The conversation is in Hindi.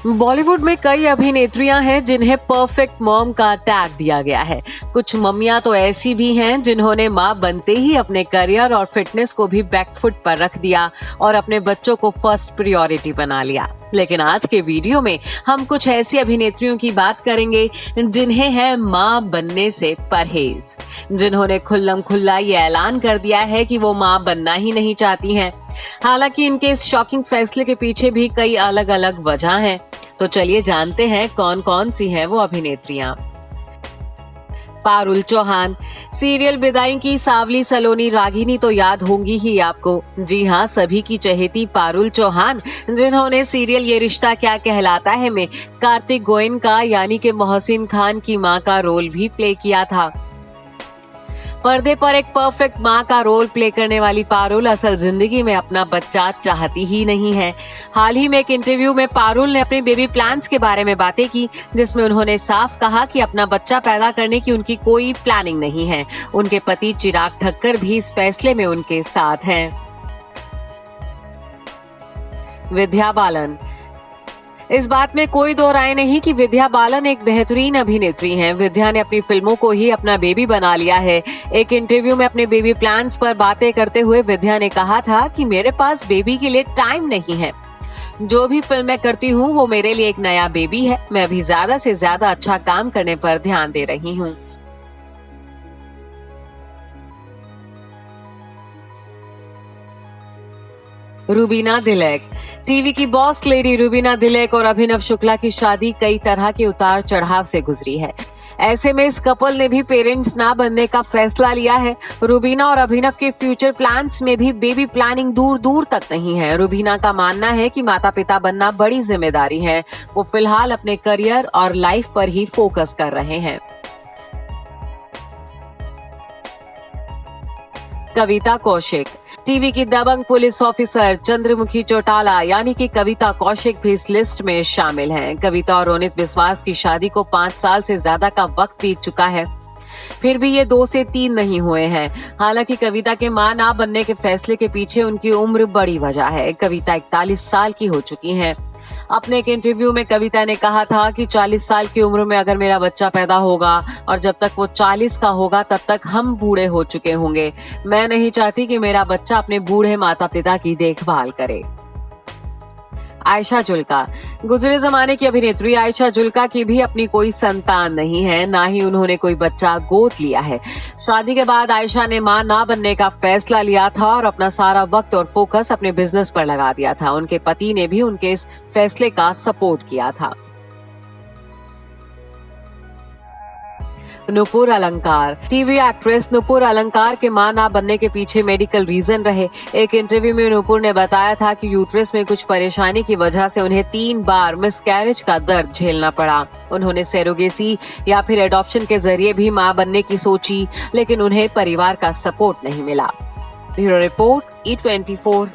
बॉलीवुड में कई अभिनेत्रियां हैं जिन्हें परफेक्ट मॉम का टैग दिया गया है। कुछ मम्मियां तो ऐसी भी हैं जिन्होंने मां बनते ही अपने करियर और फिटनेस को भी बैकफुट पर रख दिया और अपने बच्चों को फर्स्ट प्रायोरिटी बना लिया। लेकिन आज के वीडियो में हम कुछ ऐसी अभिनेत्रियों की बात करेंगे जिन्हें है मां बनने से परहेज, जिन्होंने खुल्लम खुल्ला ये ऐलान कर दिया है कि वो मां बनना ही नहीं चाहती हैं। हालांकि इनके इस शॉकिंग फैसले के पीछे भी कई अलग अलग वजह हैं। तो चलिए जानते हैं कौन कौन सी हैं वो अभिनेत्रियां। पारुल चौहान। सीरियल विदाई की सावली सलोनी रागिनी तो याद होंगी ही आपको। जी हाँ, सभी की चहेती पारुल चौहान, जिन्होंने सीरियल ये रिश्ता क्या कहलाता है में कार्तिक गोयनका यानी कि मोहसिन खान की मां का रोल भी प्ले किया था। पर्दे पर एक परफेक्ट मां का रोल प्ले करने वाली पारुल असल जिंदगी में अपना बच्चा चाहती ही नहीं है। हाल ही में एक इंटरव्यू में पारुल ने अपने बेबी प्लान्स के बारे में बातें की, जिसमें उन्होंने साफ कहा कि अपना बच्चा पैदा करने की उनकी कोई प्लानिंग नहीं है। उनके पति चिराग ठक्कर भी इस फैसले में उनके साथ हैं। विद्या बालन। इस बात में कोई दो राय नहीं कि विद्या बालन एक बेहतरीन अभिनेत्री हैं। विद्या ने अपनी फिल्मों को ही अपना बेबी बना लिया है। एक इंटरव्यू में अपने बेबी प्लान्स पर बातें करते हुए विद्या ने कहा था कि मेरे पास बेबी के लिए टाइम नहीं है। जो भी फिल्म मैं करती हूँ वो मेरे लिए एक नया बेबी है। मैं अभी ज्यादा से ज्यादा अच्छा काम करने पर ध्यान दे रही हूँ। रूबीना दिलेक। टीवी की बॉस लेडी रूबीना दिलेक और अभिनव शुक्ला की शादी कई तरह के उतार चढ़ाव से गुजरी है। ऐसे में इस कपल ने भी पेरेंट्स ना बनने का फैसला लिया है। रूबीना और अभिनव के फ्यूचर प्लान्स में भी बेबी प्लानिंग दूर दूर तक नहीं है। रूबीना का मानना है कि माता पिता बनना बड़ी जिम्मेदारी है। वो फिलहाल अपने करियर और लाइफ पर ही फोकस कर रहे हैं। कविता कौशिक। टीवी की दबंग पुलिस ऑफिसर चंद्रमुखी चौटाला यानी कि कविता कौशिक भी इस लिस्ट में शामिल हैं। कविता और रोनित विश्वास की शादी को 5 साल से ज्यादा का वक्त बीत चुका है, फिर भी ये 2 से 3 नहीं हुए हैं। हालांकि कविता के मां ना बनने के फैसले के पीछे उनकी उम्र बड़ी वजह है। कविता 41 साल की हो चुकी हैं। अपने एक इंटरव्यू में कविता ने कहा था कि 40 साल की उम्र में अगर मेरा बच्चा पैदा होगा और जब तक वो 40 का होगा तब तक हम बूढ़े हो चुके होंगे। मैं नहीं चाहती कि मेरा बच्चा अपने बूढ़े माता पिता की देखभाल करे। आयशा जुल्का। गुजरे जमाने की अभिनेत्री आयशा जुल्का की भी अपनी कोई संतान नहीं है, ना ही उन्होंने कोई बच्चा गोद लिया है। शादी के बाद आयशा ने मां ना बनने का फैसला लिया था और अपना सारा वक्त और फोकस अपने बिजनेस पर लगा दिया था। उनके पति ने भी उनके इस फैसले का सपोर्ट किया था। नुपुर अलंकार। टीवी एक्ट्रेस नुपुर अलंकार के मां ना बनने के पीछे मेडिकल रीजन रहे। एक इंटरव्यू में नुपुर ने बताया था कि यूट्रस में कुछ परेशानी की वजह से उन्हें 3 बार मिसकैरेज का दर्द झेलना पड़ा। उन्होंने सेरोगेसी या फिर एडॉप्शन के जरिए भी मां बनने की सोची, लेकिन उन्हें परिवार का सपोर्ट नहीं मिला। Bureau report E24।